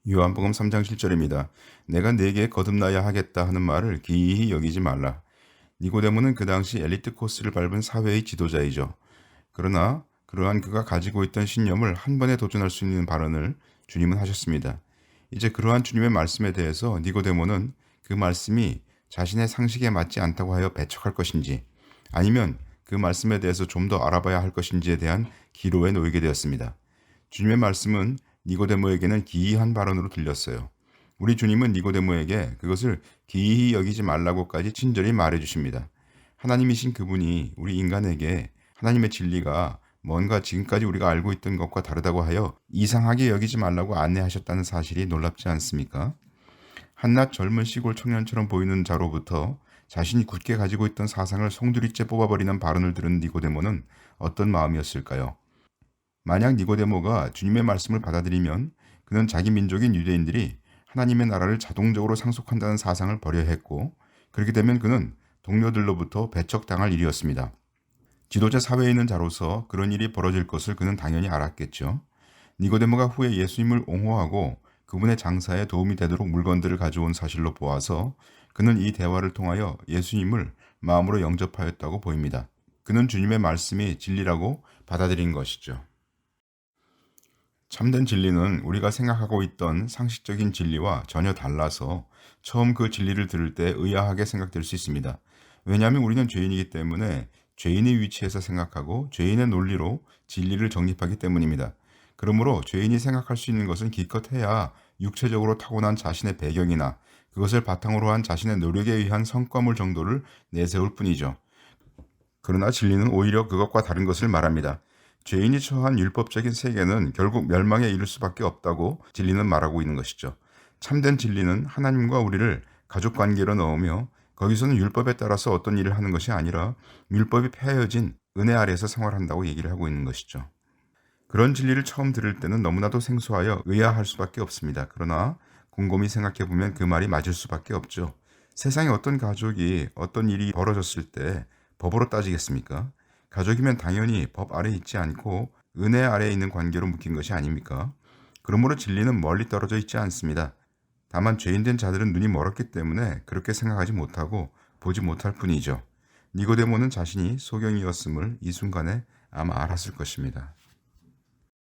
요한복음 3장 7절입니다. 내가 네게 거듭나야 하겠다 하는 말을 기이히 여기지 말라. 니고데모는 그 당시 엘리트 코스를 밟은 사회의 지도자이죠. 그러나 그러한 그가 가지고 있던 신념을 한 번에 도전할 수 있는 발언을 주님은 하셨습니다. 이제 그러한 주님의 말씀에 대해서 니고데모는 그 말씀이 자신의 상식에 맞지 않다고 하여 배척할 것인지 아니면 그 말씀에 대해서 좀 더 알아봐야 할 것인지에 대한 기로에 놓이게 되었습니다. 주님의 말씀은 니고데모에게는 기이한 발언으로 들렸어요. 우리 주님은 니고데모에게 그것을 기이히 여기지 말라고까지 친절히 말해 주십니다. 하나님이신 그분이 우리 인간에게 하나님의 진리가 뭔가 지금까지 우리가 알고 있던 것과 다르다고 하여 이상하게 여기지 말라고 안내하셨다는 사실이 놀랍지 않습니까? 한낱 젊은 시골 청년처럼 보이는 자로부터 자신이 굳게 가지고 있던 사상을 송두리째 뽑아버리는 발언을 들은 니고데모는 어떤 마음이었을까요? 만약 니고데모가 주님의 말씀을 받아들이면 그는 자기 민족인 유대인들이 하나님의 나라를 자동적으로 상속한다는 사상을 버려야 했고, 그렇게 되면 그는 동료들로부터 배척당할 일이었습니다. 지도자 사회에 있는 자로서 그런 일이 벌어질 것을 그는 당연히 알았겠죠. 니고데모가 후에 예수님을 옹호하고 그분의 장사에 도움이 되도록 물건들을 가져온 사실로 보아서 그는 이 대화를 통하여 예수님을 마음으로 영접하였다고 보입니다. 그는 주님의 말씀이 진리라고 받아들인 것이죠. 참된 진리는 우리가 생각하고 있던 상식적인 진리와 전혀 달라서 처음 그 진리를 들을 때 의아하게 생각될 수 있습니다. 왜냐하면 우리는 죄인이기 때문에 죄인의 위치에서 생각하고 죄인의 논리로 진리를 정립하기 때문입니다. 그러므로 죄인이 생각할 수 있는 것은 기껏해야 육체적으로 타고난 자신의 배경이나 그것을 바탕으로 한 자신의 노력에 의한 성과물 정도를 내세울 뿐이죠. 그러나 진리는 오히려 그것과 다른 것을 말합니다. 죄인이 처한 율법적인 세계는 결국 멸망에 이를 수밖에 없다고 진리는 말하고 있는 것이죠. 참된 진리는 하나님과 우리를 가족관계로 넣으며 거기서는 율법에 따라서 어떤 일을 하는 것이 아니라 율법이 폐하여진 은혜 아래에서 생활한다고 얘기를 하고 있는 것이죠. 그런 진리를 처음 들을 때는 너무나도 생소하여 의아할 수밖에 없습니다. 그러나 곰곰이 생각해보면 그 말이 맞을 수밖에 없죠. 세상에 어떤 가족이 어떤 일이 벌어졌을 때 법으로 따지겠습니까? 가족이면 당연히 법 아래에 있지 않고 은혜 아래에 있는 관계로 묶인 것이 아닙니까? 그러므로 진리는 멀리 떨어져 있지 않습니다. 다만 죄인된 자들은 눈이 멀었기 때문에 그렇게 생각하지 못하고 보지 못할 뿐이죠. 니고데모는 자신이 소경이었음을 이 순간에 아마 알았을 것입니다.